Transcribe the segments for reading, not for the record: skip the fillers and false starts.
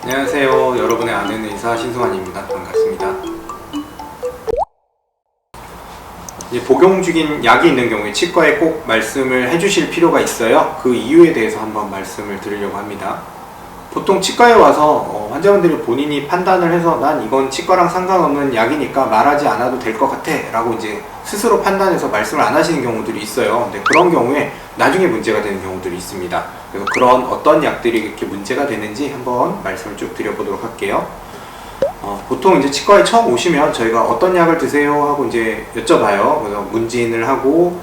안녕하세요. 여러분의 아는 의사 신승환입니다. 반갑습니다. 이제 복용 중인 약이 있는 경우에 치과에 꼭 말씀을 해주실 필요가 있어요. 그 이유에 대해서 한번 말씀을 드리려고 합니다. 보통 치과에 와서 환자분들이 본인이 판단을 해서 난 이건 치과랑 상관없는 약이니까 말하지 않아도 될 것 같아 라고 이제 스스로 판단해서 말씀을 안 하시는 경우들이 있어요. 근데 그런 경우에 나중에 문제가 되는 경우들이 있습니다. 그래서 그런 어떤 약들이 이렇게 문제가 되는지 한번 말씀을 쭉 드려보도록 할게요. 보통 이제 치과에 처음 오시면 저희가 어떤 약을 드세요 하고 이제 여쭤봐요. 그래서 문진을 하고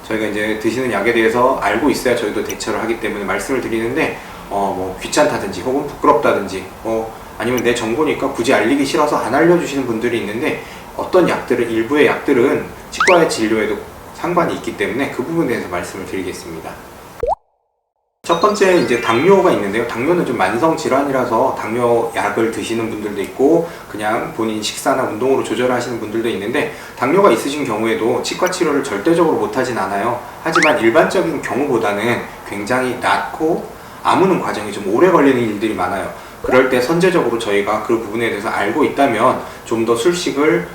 저희가 이제 드시는 약에 대해서 알고 있어야 저희도 대처를 하기 때문에 말씀을 드리는데 뭐 귀찮다든지 혹은 부끄럽다든지 아니면 내 정보니까 굳이 알리기 싫어서 안 알려주시는 분들이 있는데 어떤 약들은 일부의 약들은 치과의 진료에도 상관이 있기 때문에 그 부분에 대해서 말씀을 드리겠습니다. 첫 번째 이제 당뇨가 있는데요. 당뇨는 좀 만성 질환이라서 당뇨 약을 드시는 분들도 있고 그냥 본인 식사나 운동으로 조절하시는 분들도 있는데 당뇨가 있으신 경우에도 치과 치료를 절대적으로 못하진 않아요. 하지만 일반적인 경우보다는 굉장히 낮고 아무는 과정이 좀 오래 걸리는 일들이 많아요. 그럴 때 선제적으로 저희가 그 부분에 대해서 알고 있다면 좀 더 술식을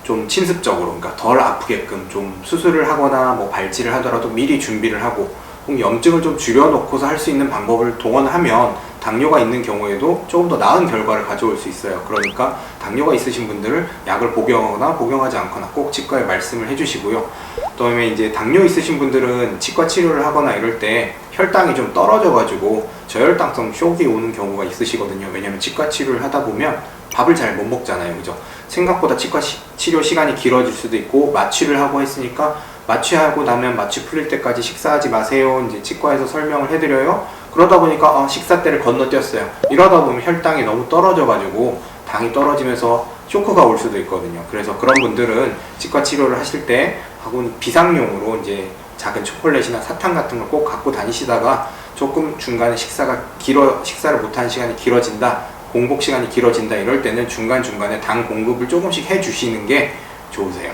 좀 침습적으로, 그러니까 덜 아프게끔 좀 수술을 하거나 뭐 발치를 하더라도 미리 준비를 하고 혹은 염증을 좀 줄여놓고서 할 수 있는 방법을 동원하면 당뇨가 있는 경우에도 조금 더 나은 결과를 가져올 수 있어요. 그러니까 당뇨가 있으신 분들은 약을 복용하거나 복용하지 않거나 꼭 치과에 말씀을 해주시고요. 그다음에 이제 당뇨 있으신 분들은 치과 치료를 하거나 이럴 때 혈당이 좀 떨어져가지고 저혈당성 쇼크가 오는 경우가 있으시거든요. 왜냐면 치과 치료를 하다 보면 밥을 잘 못 먹잖아요. 그죠? 생각보다 치과 치료 시간이 길어질 수도 있고 마취를 하고 했으니까 마취하고 나면 마취 풀릴 때까지 식사하지 마세요. 이제 치과에서 설명을 해드려요. 그러다 보니까 식사 때를 건너뛰었어요. 이러다 보면 혈당이 너무 떨어져가지고 당이 떨어지면서 쇼크가 올 수도 있거든요. 그래서 그런 분들은 치과 치료를 하실 때 혹은 비상용으로 이제 작은 초콜릿이나 사탕 같은 걸 꼭 갖고 다니시다가 조금 중간에 식사를 못하는 시간이 길어진다, 공복 시간이 길어진다 이럴 때는 중간중간에 당 공급을 조금씩 해주시는 게 좋으세요.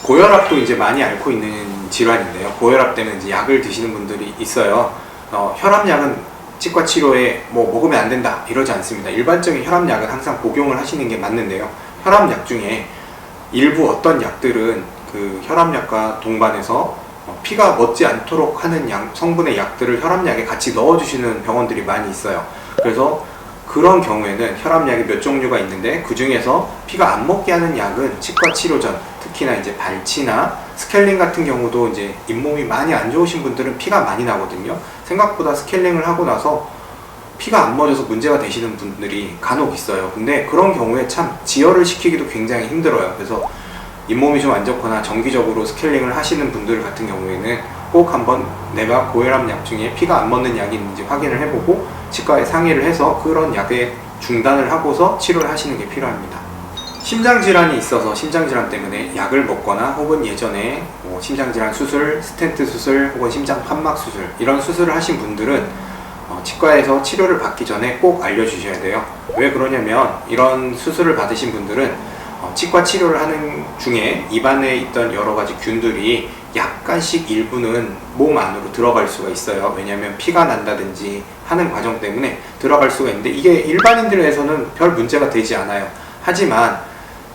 고혈압도 이제 많이 앓고 있는 질환인데요. 고혈압 때문에 이제 약을 드시는 분들이 있어요. 혈압약은 치과 치료에 뭐 먹으면 안 된다 이러지 않습니다. 일반적인 혈압약은 항상 복용을 하시는 게 맞는데요. 혈압약 중에 일부 어떤 약들은 그 혈압약과 동반해서 피가 멎지 않도록 하는 성분의 약들을 혈압약에 같이 넣어주시는 병원들이 많이 있어요. 그래서 그런 경우에는 혈압약이 몇 종류가 있는데 그 중에서 피가 안 먹게 하는 약은 치과 치료 전, 특히나 이제 발치나 스케일링 같은 경우도 이제 잇몸이 많이 안 좋으신 분들은 피가 많이 나거든요. 생각보다 스케일링을 하고 나서 피가 안 멎어서 문제가 되시는 분들이 간혹 있어요. 근데 그런 경우에 참 지혈을 시키기도 굉장히 힘들어요. 그래서 잇몸이 좀 안 좋거나 정기적으로 스케일링을 하시는 분들 같은 경우에는 꼭 한번 내가 고혈압 약 중에 피가 안 멎는 약이 있는지 확인을 해보고 치과에 상의를 해서 그런 약에 중단을 하고서 치료를 하시는 게 필요합니다. 심장질환이 있어서 심장질환 때문에 약을 먹거나 혹은 예전에 심장질환 수술, 스텐트 수술 혹은 심장 판막 수술 이런 수술을 하신 분들은 치과에서 치료를 받기 전에 꼭 알려주셔야 돼요. 왜 그러냐면 이런 수술을 받으신 분들은 치과 치료를 하는 중에 입안에 있던 여러 가지 균들이 약간씩 일부는 몸 안으로 들어갈 수가 있어요. 왜냐하면 피가 난다든지 하는 과정 때문에 들어갈 수가 있는데 이게 일반인들에서는 별 문제가 되지 않아요. 하지만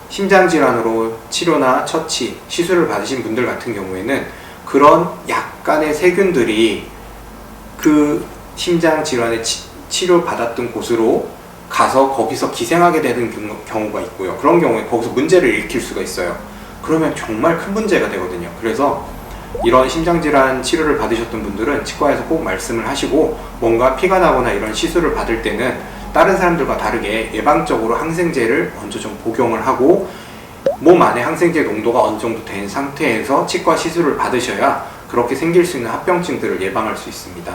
심장질환으로 치료나 처치, 시술을 받으신 분들 같은 경우에는 그런 약간의 세균들이 그 심장질환에 치료받았던 곳으로 가서 거기서 기생하게 되는 경우가 있고요. 그런 경우에 거기서 문제를 일으킬 수가 있어요. 그러면 정말 큰 문제가 되거든요. 그래서 이런 심장질환 치료를 받으셨던 분들은 치과에서 꼭 말씀을 하시고 뭔가 피가 나거나 이런 시술을 받을 때는 다른 사람들과 다르게 예방적으로 항생제를 먼저 좀 복용을 하고 몸 안에 항생제 농도가 어느 정도 된 상태에서 치과 시술을 받으셔야 그렇게 생길 수 있는 합병증들을 예방할 수 있습니다.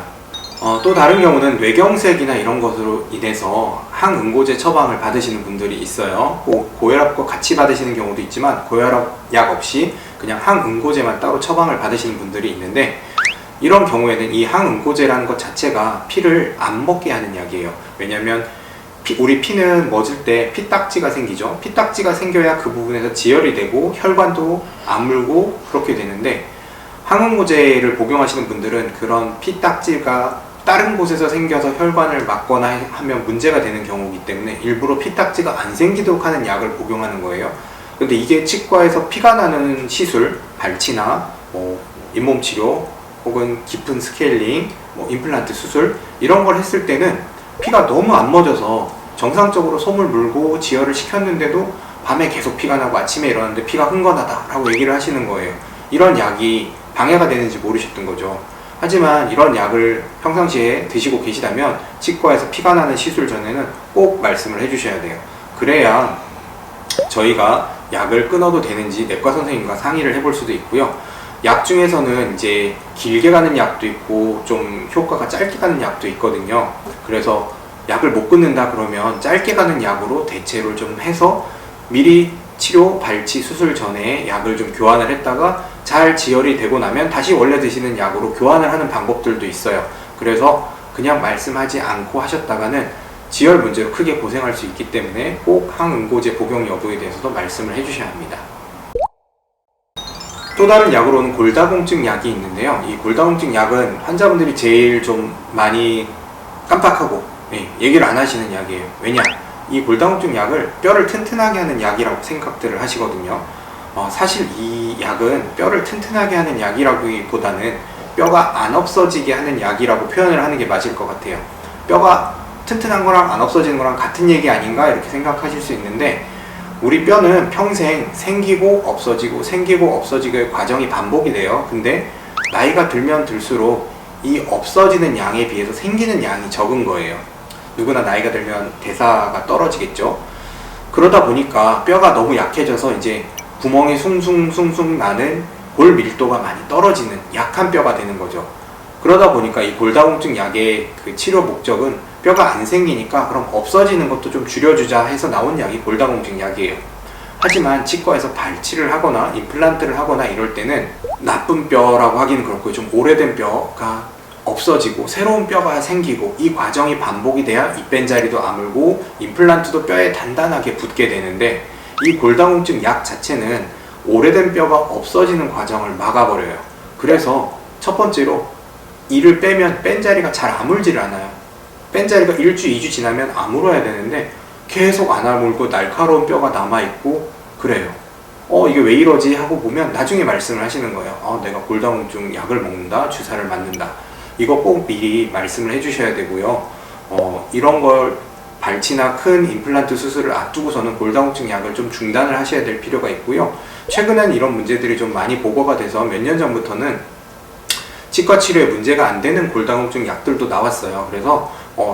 또 다른 경우는 뇌경색이나 이런 것으로 인해서 항응고제 처방을 받으시는 분들이 있어요. 고혈압과 같이 받으시는 경우도 있지만 고혈압 약 없이 그냥 항응고제만 따로 처방을 받으시는 분들이 있는데 이런 경우에는 이 항응고제라는 것 자체가 피를 안 먹게 하는 약이에요. 왜냐하면 우리 피는 멎을 때 피딱지가 생기죠. 피딱지가 생겨야 그 부분에서 지혈이 되고 혈관도 아물고 그렇게 되는데 항응고제를 복용하시는 분들은 그런 피딱지가 다른 곳에서 생겨서 혈관을 막거나 하면 문제가 되는 경우이기 때문에 일부러 피딱지가 안 생기도록 하는 약을 복용하는 거예요. 근데 이게 치과에서 피가 나는 시술, 발치나 잇몸 치료 혹은 깊은 스케일링, 임플란트 수술 이런 걸 했을 때는 피가 너무 안 멎어서 정상적으로 솜을 물고 지혈을 시켰는데도 밤에 계속 피가 나고 아침에 일어났는데 피가 흥건하다 라고 얘기를 하시는 거예요. 이런 약이 방해가 되는지 모르셨던 거죠. 하지만 이런 약을 평상시에 드시고 계시다면 치과에서 피가 나는 시술 전에는 꼭 말씀을 해주셔야 돼요. 그래야 저희가 약을 끊어도 되는지 내과 선생님과 상의를 해볼 수도 있고요. 약 중에서는 이제 길게 가는 약도 있고 좀 효과가 짧게 가는 약도 있거든요. 그래서 약을 못 끊는다 그러면 짧게 가는 약으로 대체를 좀 해서 미리 치료, 발치, 수술 전에 약을 좀 교환을 했다가 잘 지혈이 되고 나면 다시 원래 드시는 약으로 교환을 하는 방법들도 있어요. 그래서 그냥 말씀하지 않고 하셨다가는 지혈 문제로 크게 고생할 수 있기 때문에 꼭 항응고제 복용 여부에 대해서도 말씀을 해주셔야 합니다. 또 다른 약으로는 골다공증 약이 있는데요. 이 골다공증 약은 환자분들이 제일 좀 많이 깜빡하고 얘기를 안 하시는 약이에요. 왜냐? 이 골다공증 약을 뼈를 튼튼하게 하는 약이라고 생각들을 하시거든요. 사실 이 약은 뼈를 튼튼하게 하는 약이라기보다는 뼈가 안 없어지게 하는 약이라고 표현을 하는 게 맞을 것 같아요. 뼈가 튼튼한 거랑 안 없어지는 거랑 같은 얘기 아닌가 이렇게 생각하실 수 있는데, 우리 뼈는 평생 생기고 없어지고의 과정이 반복이 돼요. 근데 나이가 들면 들수록 이 없어지는 양에 비해서 생기는 양이 적은 거예요. 누구나 나이가 들면 대사가 떨어지겠죠. 그러다 보니까 뼈가 너무 약해져서 이제 구멍이 숭숭숭숭 나는 골 밀도가 많이 떨어지는 약한 뼈가 되는 거죠. 그러다 보니까 이 골다공증 약의 그 치료 목적은 뼈가 안 생기니까 그럼 없어지는 것도 좀 줄여주자 해서 나온 약이 골다공증 약이에요. 하지만 치과에서 발치를 하거나 임플란트를 하거나 이럴 때는 나쁜 뼈라고 하기는 그렇고 좀 오래된 뼈가 없어지고 새로운 뼈가 생기고 이 과정이 반복이 돼야 입벤자리도 아물고 임플란트도 뼈에 단단하게 붙게 되는데, 이 골다공증 약 자체는 오래된 뼈가 없어지는 과정을 막아버려요. 그래서 첫 번째로 이를 빼면 뺀자리가 잘 아물지를 않아요. 뺀자리가 1주, 2주 지나면 아물어야 되는데 계속 안 아물고 날카로운 뼈가 남아있고 그래요. 이게 왜 이러지 하고 보면 나중에 말씀을 하시는 거예요. 내가 골다공증 약을 먹는다, 주사를 맞는다. 이거 꼭 미리 말씀을 해주셔야 되고요. 이런 걸 발치나 큰 임플란트 수술을 앞두고서는 골다공증 약을 좀 중단을 하셔야 될 필요가 있고요. 최근엔 이런 문제들이 좀 많이 보고가 돼서 몇 년 전부터는 치과 치료에 문제가 안 되는 골다공증 약들도 나왔어요. 그래서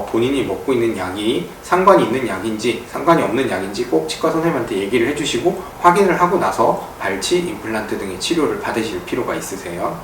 본인이 먹고 있는 약이 상관이 있는 약인지 상관이 없는 약인지 꼭 치과 선생님한테 얘기를 해주시고 확인을 하고 나서 발치, 임플란트 등의 치료를 받으실 필요가 있으세요.